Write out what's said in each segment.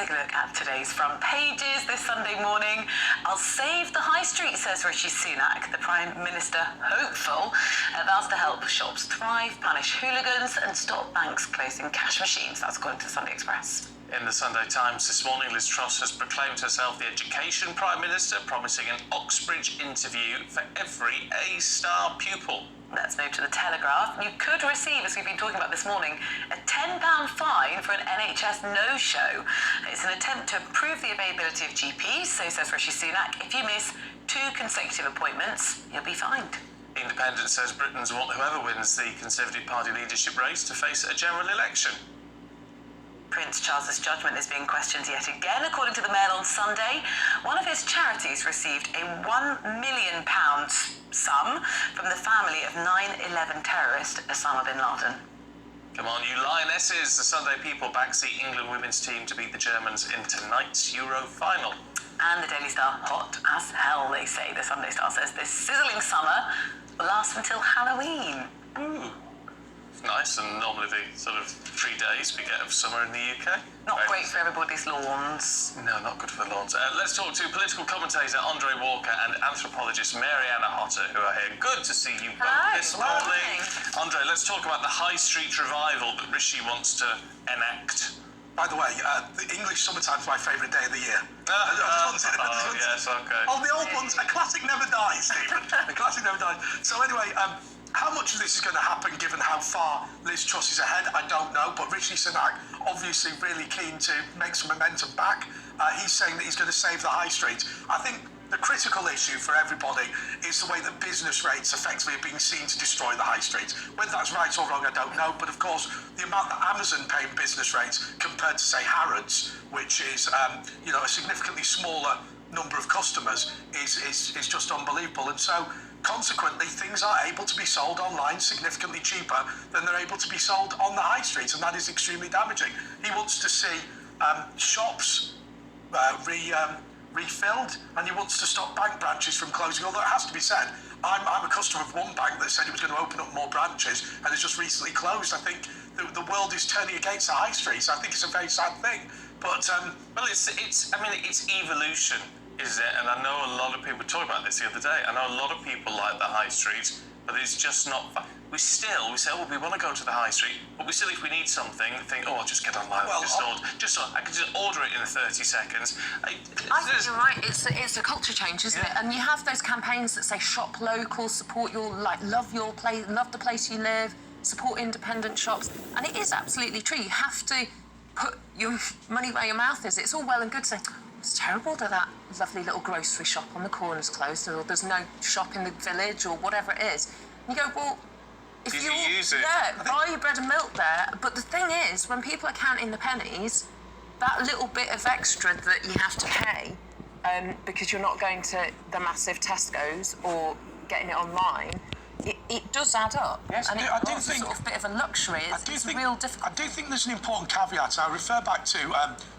take a look at today's front pages this Sunday morning. I'll save the high street, says Rishi Sunak. The Prime Minister, hopeful, vows to help shops thrive, punish hooligans and stop banks closing cash machines. That's according to the Sunday Express. In the Sunday Times this morning, Liz Truss has proclaimed herself the Education Prime Minister, promising an Oxbridge interview for every A-star pupil. Let's move to the Telegraph. You could receive, as we've been talking about this morning, a £10 fine for an NHS no-show. It's an attempt to improve the availability of GPs, so says Rishi Sunak. If you miss 2 consecutive appointments, you'll be fined. Independent says Britons want whoever wins the Conservative Party leadership race to face a general election. Prince Charles's judgment is being questioned yet again. According to the Mail on Sunday, one of his charities received a £1 million sum from the family of 9/11 terrorist Osama bin Laden. Come on, you lionesses! The Sunday People backs the England women's team to beat the Germans in tonight's Euro final. And the Daily Star, hot as hell, they say. The Sunday Star says this sizzling summer will last until Halloween. Ooh. Nice, and normally the sort of 3 days we get of summer in the UK. Not great for everybody's lawns. No, not good for the lawns. Let's talk to political commentator Andre Walker and anthropologist Mariana Hotter, who are here. Good to see you both this morning. Andre, let's talk about the high street revival that Rishi wants to enact. By the way, the English summertime's my favourite day of the year. Yes, okay. Oh, the old ones, a classic never dies, Stephen. A classic never dies. So anyway, how much of this is going to happen given how far Liz Truss is ahead, I don't know, but Rishi Sunak obviously really keen to make some momentum back. He's saying that he's going to save the high street. I think the critical issue for everybody is the way that business rates effectively are being seen to destroy the high street. Whether that's right or wrong, I don't know, but of course the amount that Amazon pay in business rates compared to, say, Harrods, which is a significantly smaller number of customers, is just unbelievable. And so consequently, things are able to be sold online significantly cheaper than they're able to be sold on the high street, and that is extremely damaging. He wants to see shops refilled, and he wants to stop bank branches from closing, although it has to be said, I'm a customer of one bank that said it was going to open up more branches and has just recently closed. I think the world is turning against the high streets. I think it's a very sad thing. But well, it's evolution, is it? And I know a lot of people talk about this the other day. I know a lot of people like the high street, but it's just not. We say, oh, we want to go to the high street, but we still, if we need something, think, oh, I'll just get online. I can just order it in 30 seconds. I think you're right. It's a culture change, isn't it? And you have those campaigns that say shop local, support your love your place, love the place you live, support independent shops, and it is absolutely true. You have to put your money where your mouth is. It's all well and good to say, it's terrible that that lovely little grocery shop on the corner's closed, or there's no shop in the village, or whatever it is. And you go, well, if you use it, buy your bread and milk there. But the thing is, when people are counting the pennies, that little bit of extra that you have to pay because you're not going to the massive Tesco's or getting it online, it does add up. Yes, and I do think sort of bit of a luxury. It's real difficult. I do think there's an important caveat. I refer back to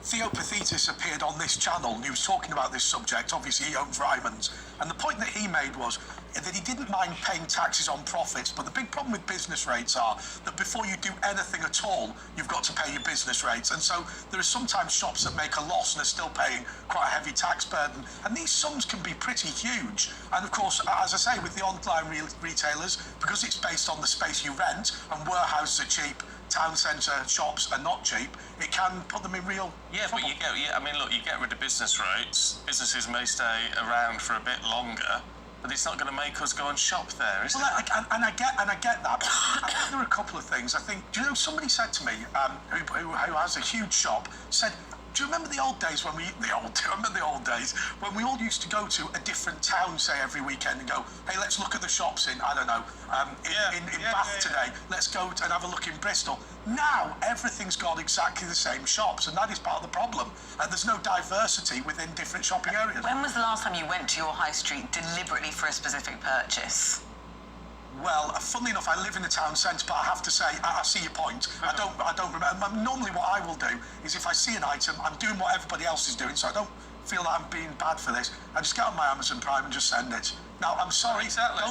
Theo Pathetis appeared on this channel and he was talking about this subject. Obviously, he owns Ryman's, and the point that he made was that he didn't mind paying taxes on profits, but the big problem with business rates are that before you do anything at all, you've got to pay your business rates. And so there are sometimes shops that make a loss and are still paying quite a heavy tax burden. And these sums can be pretty huge. And of course, as I say, with the online retailers, because it's based on the space you rent and warehouses are cheap, town centre shops are not cheap, it can put them in real trouble. But you get rid of business rates. Businesses may stay around for a bit longer, but it's not going to make us go and shop there, is it? I get that. I think there are a couple of things. I think, somebody said to me, who has a huge shop, said, do you remember the old days when we all used to go to a different town, say, every weekend and go, hey, let's look at the shops in, I don't know, in Bath today. Let's go and have a look in Bristol. Now, everything's got exactly the same shops, and that is part of the problem. There's no diversity within different shopping areas. When was the last time you went to your high street deliberately for a specific purchase? Well, funnily enough, I live in the town centre, but I have to say, I see your point. I don't remember. Normally what I will do is if I see an item, I'm doing what everybody else is doing, so I don't feel that I'm being bad for this, I just get on my Amazon Prime and just send it. Now, I'm sorry, Exactly.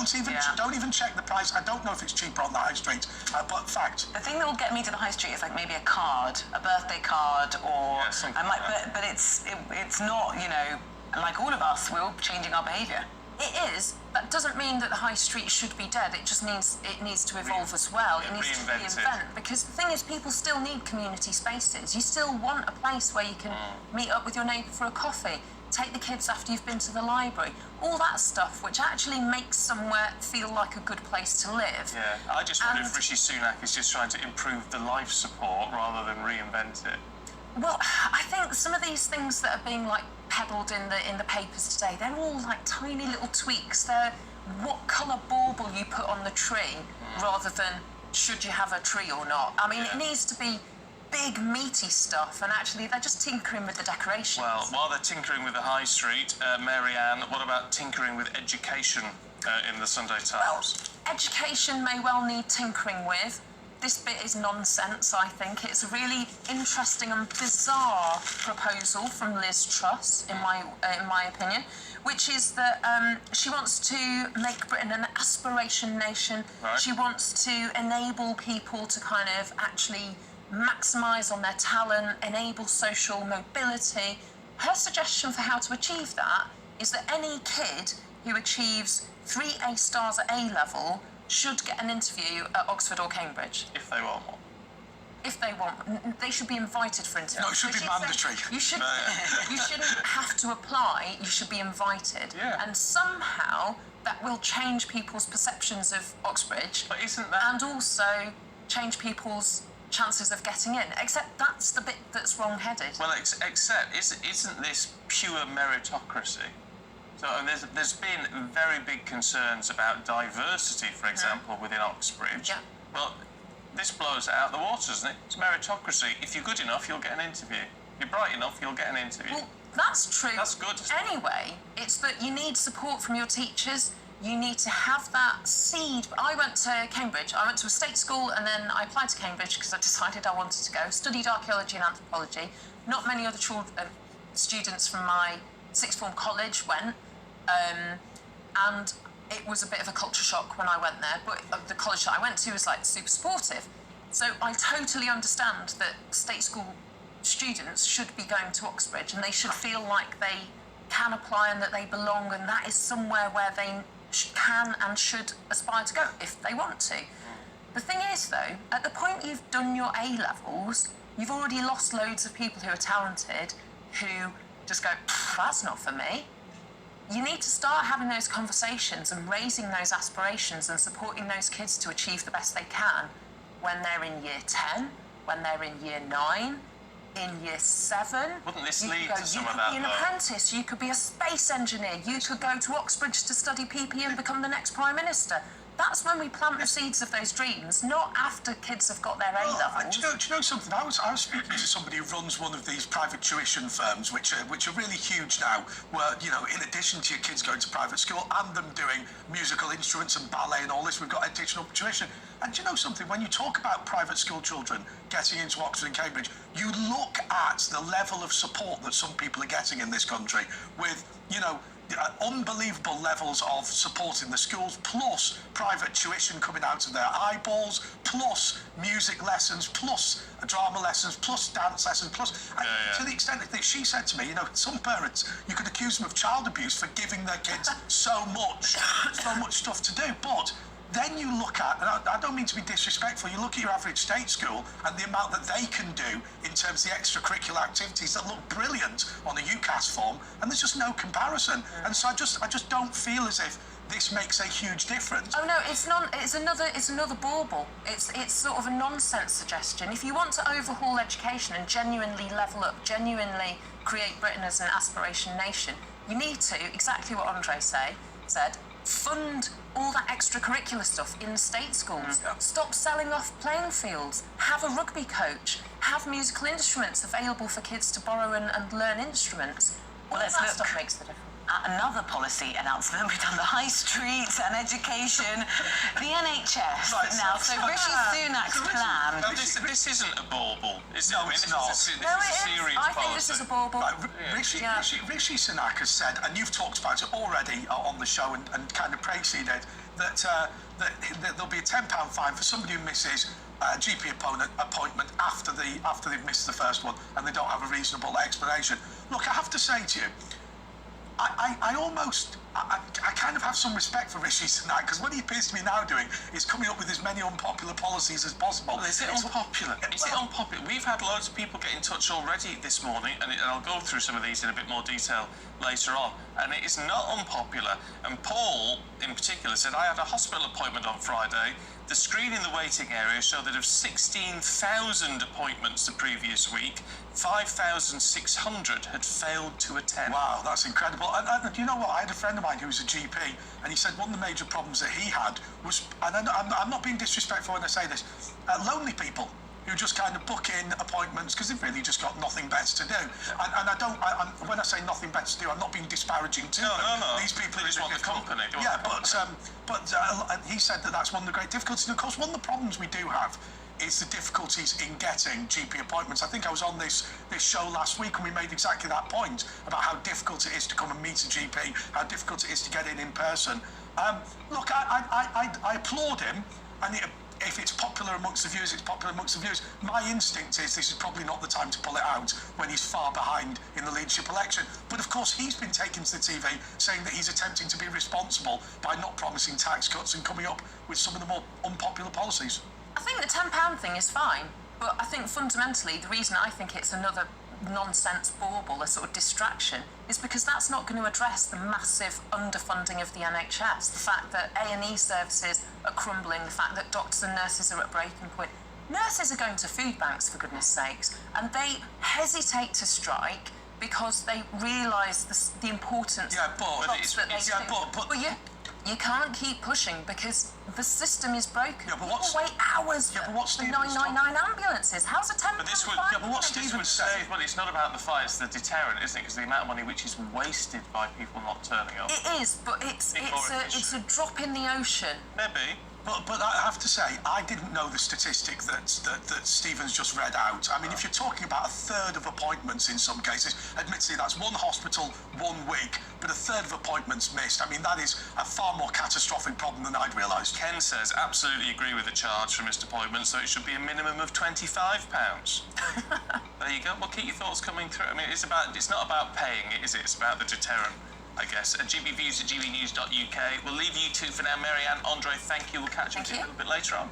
don't even check the price. I don't know if it's cheaper on the high street, but fact. The thing that will get me to the high street is like maybe a card, a birthday card, or something I might, but it's not, you know, like all of us, we're all changing our behaviour. It is. That doesn't mean that the high street should be dead. It just means it needs to evolve as well. It needs to reinvent. Because the thing is, people still need community spaces. You still want a place where you can meet up with your neighbour for a coffee, take the kids after you've been to the library, all that stuff, which actually makes somewhere feel like a good place to live. Yeah, I just wonder if Rishi Sunak is just trying to improve the life support rather than reinvent it. Well, I think some of these things that are being like peddled in the papers today, they're all like tiny little tweaks. They're what colour bauble you put on the tree rather than should you have a tree or not. I mean, it needs to be big, meaty stuff, and actually they're just tinkering with the decorations. Well, while they're tinkering with the high street, Mary Ann, what about tinkering with education in the Sunday Times? Well, education may well need tinkering with. This bit is nonsense, I think. It's a really interesting and bizarre proposal from Liz Truss, in my opinion, which is that she wants to make Britain an aspiration nation. Right. She wants to enable people to kind of actually maximise on their talent, enable social mobility. Her suggestion for how to achieve that is that any kid who achieves 3 A stars at A level should get an interview at Oxford or Cambridge. If they want one. If they want, they should be invited for interviews. No, it should be mandatory. You shouldn't have to apply, you should be invited. Yeah. And somehow that will change people's perceptions of Oxbridge. But isn't that... And also change people's chances of getting in. Except that's the bit that's wrong-headed. Well, except isn't this pure meritocracy? So there's been very big concerns about diversity, for example, within Oxbridge. Yeah. Well, this blows it out of the water, doesn't it? It's meritocracy. If you're good enough, you'll get an interview. If you're bright enough, you'll get an interview. Well, that's true. That's good, isn't it? Anyway, it's that you need support from your teachers. You need to have that seed. I went to Cambridge. I went to a state school, and then I applied to Cambridge because I decided I wanted to go. Studied archaeology and anthropology. Not many other students from my sixth form college went. And it was a bit of a culture shock when I went there, but the college that I went to was like super supportive. So I totally understand that state school students should be going to Oxbridge and they should feel like they can apply and that they belong, and that is somewhere where they can and should aspire to go if they want to. The thing is though, at the point you've done your A levels, you've already lost loads of people who are talented who just go, that's not for me. You need to start having those conversations and raising those aspirations and supporting those kids to achieve the best they can when they're in year 10, when they're in year 9, in year 7. Wouldn't this lead to some of You that, could be an apprentice, you could be a space engineer, you could go to Oxbridge to study PP and become the next Prime Minister. That's when we plant the seeds of those dreams, not after kids have got their A levels. Do you know something? I was speaking to somebody who runs one of these private tuition firms, which are really huge now, where, you know, in addition to your kids going to private school and them doing musical instruments and ballet and all this, we've got additional tuition. And do you know something? When you talk about private school children getting into Oxford and Cambridge, you look at the level of support that some people are getting in this country with, you know, unbelievable levels of support in the schools, plus private tuition coming out of their eyeballs, plus music lessons, plus drama lessons, plus dance lessons, plus... To the extent that she said to me, you know, some parents, you could accuse them of child abuse for giving their kids so much stuff to do, but... Then you look at, and I don't mean to be disrespectful, you look at your average state school and the amount that they can do in terms of the extracurricular activities that look brilliant on a UCAS form, and there's just no comparison. And so I just don't feel as if this makes a huge difference. Oh no, it's another bauble. It's sort of a nonsense suggestion. If you want to overhaul education and genuinely level up, genuinely create Britain as an aspiration nation, you need to, exactly what Andre said, fund all that extracurricular stuff in state schools. Stop selling off playing fields. Have a rugby coach. Have musical instruments available for kids to borrow and learn instruments. All that stuff makes the difference. at another policy announcement. We've done the high streets and education, the NHS. Right, now, so Rishi Sunak's plan. No, this isn't a bauble. It's No, it's not. This is No, a it is. serious I policy. think this is a bauble. Right, Rishi Sunak has said, and you've talked about it already on the show and kind of praised it, that there'll be a £10 fine for somebody who misses a GP appointment after they've missed the first one and they don't have a reasonable explanation. Look, I have to say to you, I kind of have some respect for Rishi Sunak, because what he appears to be now doing is coming up with as many unpopular policies as possible. Well, is it unpopular? Is it unpopular? We've had loads of people get in touch already this morning, and I'll go through some of these in a bit more detail later on, and it is not unpopular. And Paul, in particular, said, I had a hospital appointment on Friday. The screen in the waiting area showed that of 16,000 appointments the previous week, 5,600 had failed to attend. Wow, that's incredible. And you know what? I had a friend of mine who was a GP, and he said one of the major problems that he had was, and I'm not being disrespectful when I say this, lonely people who just kind of book in appointments because they've really just got nothing better to do. And when I say nothing better to do, I'm not being disparaging to them. No. These people just want the company. Yeah, but he said that that's one of the great difficulties. And of course, one of the problems we do have is the difficulties in getting GP appointments. I think I was on this show last week and we made exactly that point about how difficult it is to come and meet a GP, how difficult it is to get in person. Look, I applaud him, and if it's popular amongst the viewers, it's popular amongst the viewers. My instinct is this is probably not the time to pull it out when he's far behind in the leadership election. But of course, he's been taken to the TV saying that he's attempting to be responsible by not promising tax cuts and coming up with some of the more unpopular policies. I think the £10 thing is fine, but I think fundamentally the reason I think it's another nonsense bauble, a sort of distraction, is because that's not going to address the massive underfunding of the NHS, the fact that A&E services are crumbling, the fact that doctors and nurses are at breaking point. Nurses are going to food banks, for goodness sakes, and they hesitate to strike because they realise the importance of jobs that they do. But you can't keep pushing because the system is broken. Yeah, but people wait hours for 999 ambulances. How's a £10 fine? But what Stephen said... Well, it's not about the fine, it's the deterrent, isn't it? Because the amount of money which is wasted by people not turning up. It is, but it's a drop in the ocean. Maybe. But I have to say, I didn't know the statistic that Stephen's just read out. I mean, if you're talking about a third of appointments in some cases, admittedly that's one hospital, 1 week, but a third of appointments missed. I mean, that is a far more catastrophic problem than I'd realised. Ken says, absolutely agree with the charge for missed appointments, so it should be a minimum of £25. There you go. Well, keep your thoughts coming through. I mean, it's not about paying it, is it? It's about the deterrent, I guess. At GBViews@gbnews.uk. We'll leave you two for now. Mary Ann, Andre, thank you. We'll catch up with you a little bit later on.